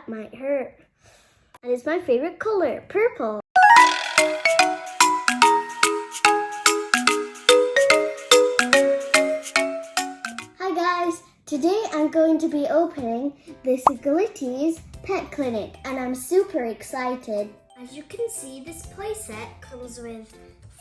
that might hurt. And it's my favorite color, purple. Hi guys, today I'm going to be opening this Glitty's Pet Clinic and I'm super excited. As you can see, this playset comes with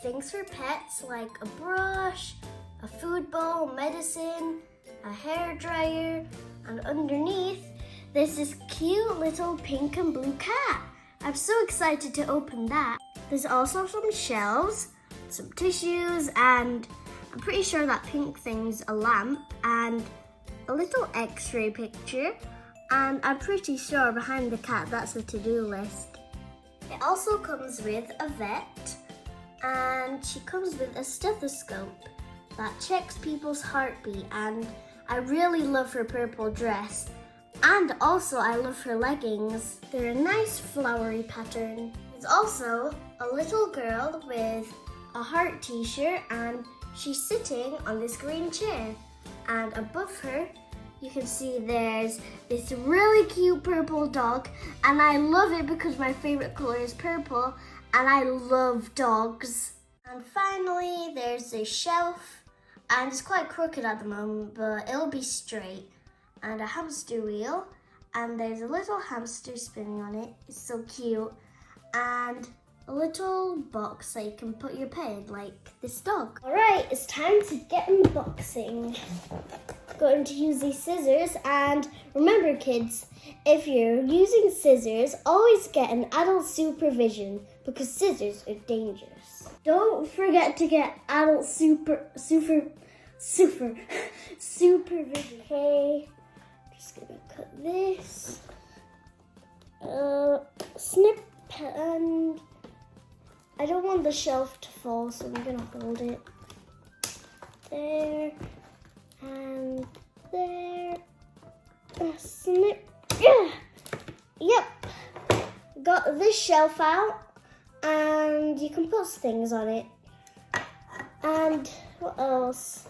things for pets like a brush, a food bowl, medicine, a hair dryer, and underneath there's this cute little pink and blue cat. I'm so excited to open that. There's also some shelves, some tissues, and I'm pretty sure that pink thing's a lamp and a little x-ray picture. And I'm pretty sure behind the cat that's a to-do list. It also comes with a vet, and she comes with a stethoscope that checks people's heartbeat, and I really love her purple dress. And also I love her leggings. They're a nice flowery pattern. There's also a little girl with a heart t-shirt and she's sitting on this green chair. And above her, you can see there's this really cute purple dog, and I love it because my favorite color is purple and I love dogs. And finally, there's a shelf, and it's quite crooked at the moment, but it'll be straight. And a hamster wheel, and there's a little hamster spinning on it. It's so cute. And a little box that you can put your pet in, like this dog. All right, it's time to get unboxing. Going to use these scissors, and remember kids, if you're using scissors, always get an adult supervision because scissors are dangerous. Don't forget to get adult supervision. Okay, just gonna cut this, snip, and I don't want the shelf to fall, so I'm gonna hold it there. And there, snip, yeah. Yep, got this shelf out, and you can put things on it. And what else?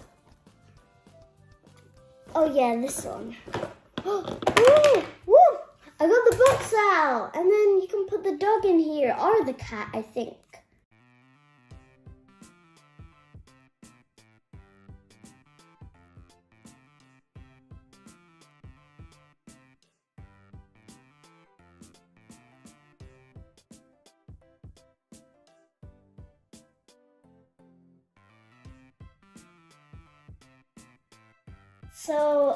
Oh yeah, this one. Oh, woo! I got the box out, and then you can put the dog in here, or the cat, I think. So,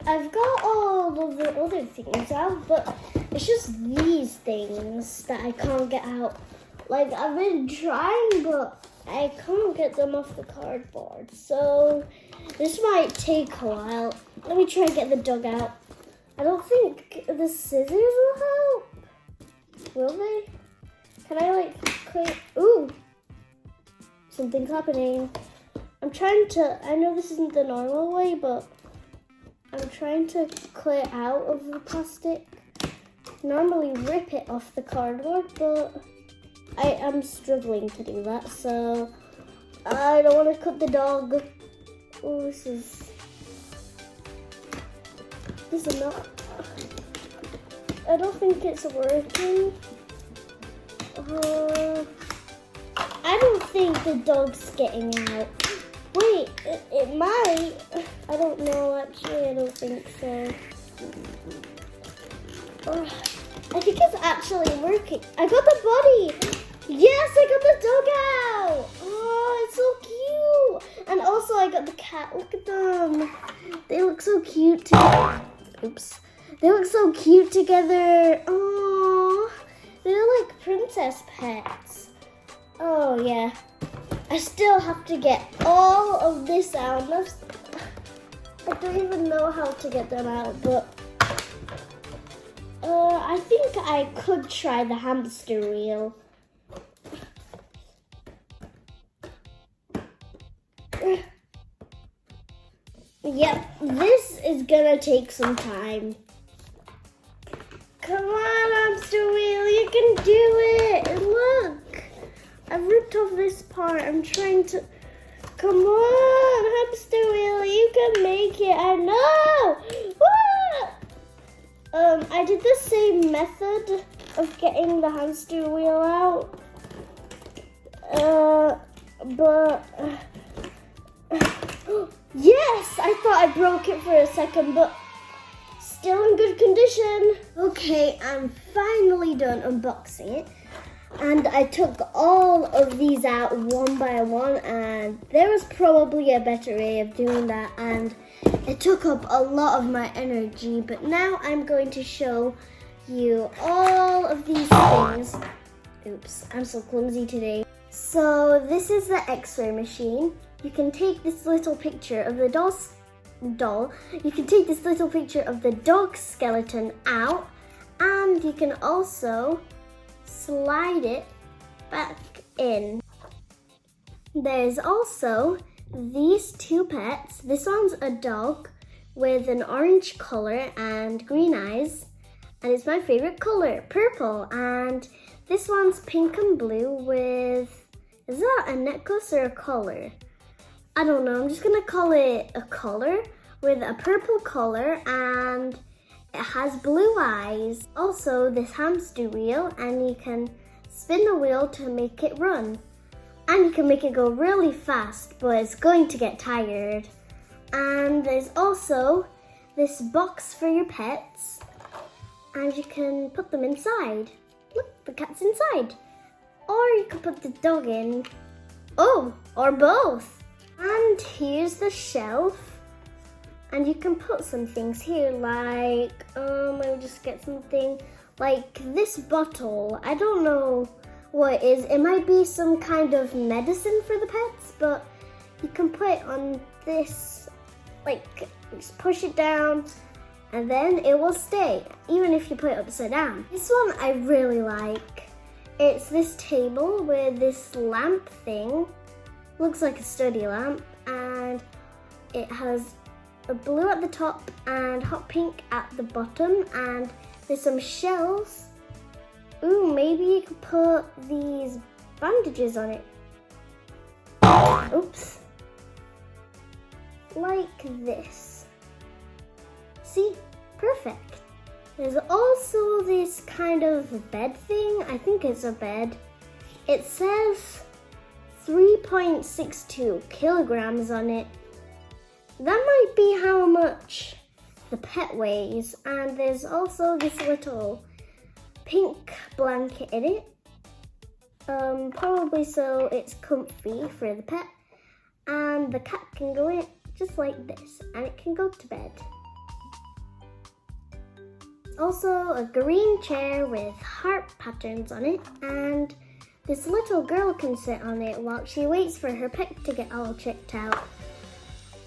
I've got all of the other things out, but it's just these things that I can't get out. Like, I've been trying, but I can't get them off the cardboard. So, this might take a while. Let me try and get the dog out. I don't think the scissors will help. Will they? Can I, like, clean? Ooh! Something's happening. I'm trying to, I know this isn't the normal way, but I'm trying to clear out of the plastic. Normally rip it off the cardboard, but I am struggling to do that, so I don't want to cut the dog. Oh, this is not, I don't think it's working. I don't think the dog's getting out. Wait, it might. I don't know, actually, I don't think so. I think it's actually working. I got the body. Yes, I got the dog out. Oh, it's so cute. And also I got the cat. Look at them. They look so cute together. Oops. They look so cute together. Oh, they're like princess pets. Oh, yeah. I still have to get all of this out. I don't even know how to get them out, but I think I could try the hamster wheel. Yep, this is gonna take some time. Come on, hamster wheel, you can do it. And look, I ripped off this part. I'm trying to. Come on, hamster wheel, you can make it. I know. I did the same method of getting the hamster wheel out. But yes, I thought I broke it for a second, but still in good condition. Okay, I'm finally done unboxing it. And I took all of these out one by one, and there was probably a better way of doing that, and it took up a lot of my energy, but now I'm going to show you all of these things. Oops, I'm so clumsy today. So this is the X-ray machine. You can take this little picture of the doll. You can take this little picture of the dog skeleton out, and you can also slide it back in. There's also these two pets. This one's a dog with an orange color and green eyes, and it's my favorite color, purple. And this one's pink and blue with, is that a necklace or a collar? I don't know, I'm just gonna call it a collar with a purple collar, and it has blue eyes. Also, this hamster wheel, and you can spin the wheel to make it run. And you can make it go really fast, but it's going to get tired. And there's also this box for your pets, and you can put them inside. Look, the cat's inside. Or you can put the dog in. Oh, or both. And here's the shelf. And you can put some things here, like, let me just get something, like this bottle. I don't know what it is. It might be some kind of medicine for the pets, but you can put it on this, like, just push it down, and then it will stay, even if you put it upside down. This one I really like. It's this table with this lamp thing. Looks like a study lamp, and it has a blue at the top and hot pink at the bottom, and there's some shells. Ooh, maybe you could put these bandages on it. Oops. Like this. See? Perfect. There's also this kind of bed thing. I think it's a bed. It says 3.62 kilograms on it. That might be how much the pet weighs. And there's also this little pink blanket in it. Probably so it's comfy for the pet. And the cat can go in just like this, and it can go to bed. Also a green chair with heart patterns on it, and this little girl can sit on it while she waits for her pet to get all checked out.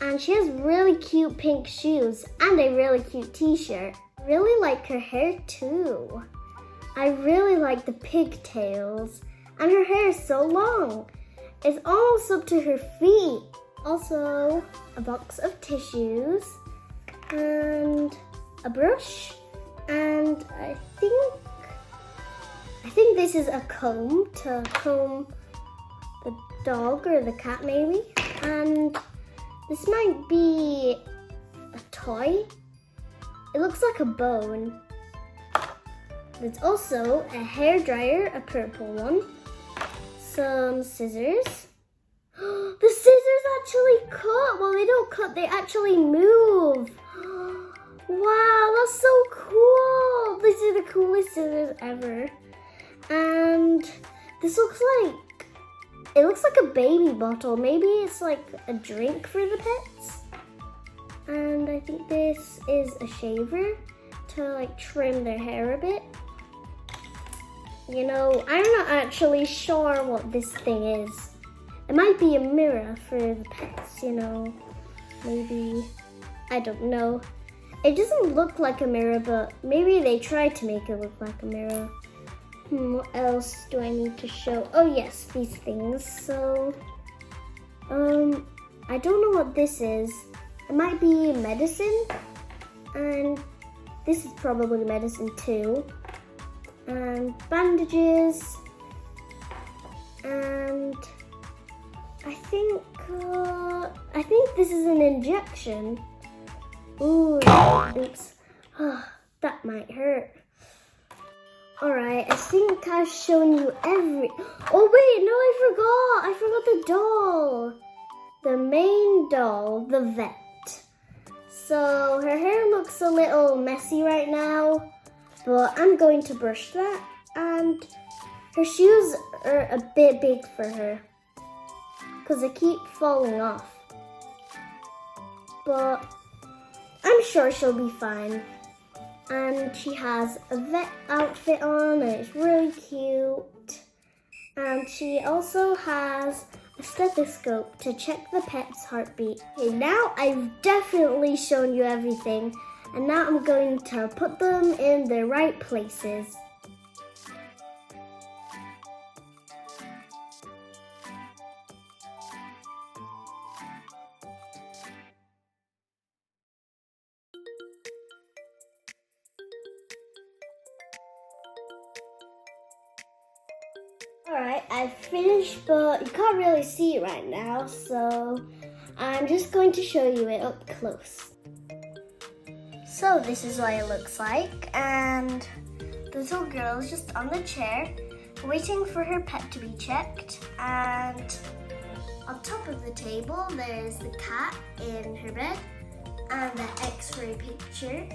And she has really cute pink shoes and a really cute t-shirt. I really like her hair too. I really like the pigtails, and her hair is so long. It's almost up to her feet. Also, a box of tissues and a brush, and I think this is a comb to comb the dog or the cat maybe, and this might be a toy. It looks like a bone. There's also a hairdryer, a purple one, some scissors. The scissors actually cut. Well, they don't cut, they actually move. Wow, that's so cool. These are the coolest scissors ever. And this looks like a baby bottle. Maybe it's like a drink for the pets. And I think this is a shaver to like trim their hair a bit. You know, I'm not actually sure what this thing is. It might be a mirror for the pets, you know. Maybe, I don't know. It doesn't look like a mirror, but maybe they tried to make it look like a mirror. What else do I need to show? Oh yes, these things. So, I don't know what this is. It might be medicine, and this is probably medicine too. And bandages, and I think this is an injection. Ooh, oops. That might hurt. Alright, I think I've shown you every... Oh wait, no, I forgot the doll. The main doll, the vet. So her hair looks a little messy right now, but I'm going to brush that. And her shoes are a bit big for her because they keep falling off. But I'm sure she'll be fine. And she has a vet outfit on and it's really cute. And she also has a stethoscope to check the pet's heartbeat. Okay, now I've definitely shown you everything. And now I'm going to put them in the right places. Alright, I've finished, but you can't really see it right now, so I'm just going to show you it up close. So this is what it looks like, and the little girl is just on the chair, waiting for her pet to be checked, and on top of the table there's the cat in her bed, and the x-ray picture,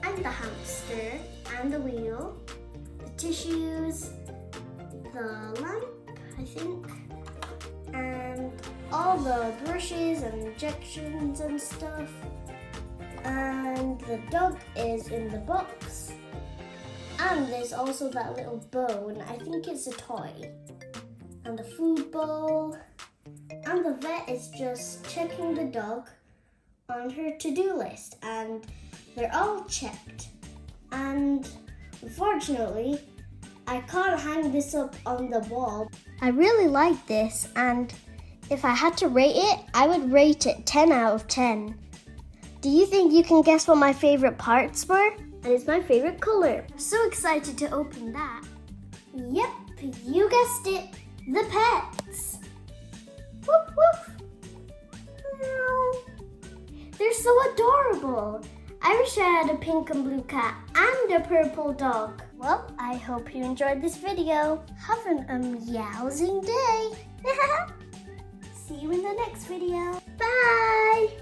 and the hamster, and the wheel, the tissues, the lamp, I think, and all the brushes and injections and stuff. And the dog is in the box. And there's also that little bone, I think it's a toy. And the food bowl. And the vet is just checking the dog on her to-do list. And they're all checked. And unfortunately, I can't hang this up on the wall. I really like this, and if I had to rate it, I would rate it 10 out of 10. Do you think you can guess what my favorite parts were? And it's my favorite color. I'm so excited to open that. Yep, you guessed it, the pets. Woof woof. Oh, they're so adorable. I wish I had a pink and blue cat and a purple dog. Well, I hope you enjoyed this video. Have an meowsing day. See you in the next video. Bye.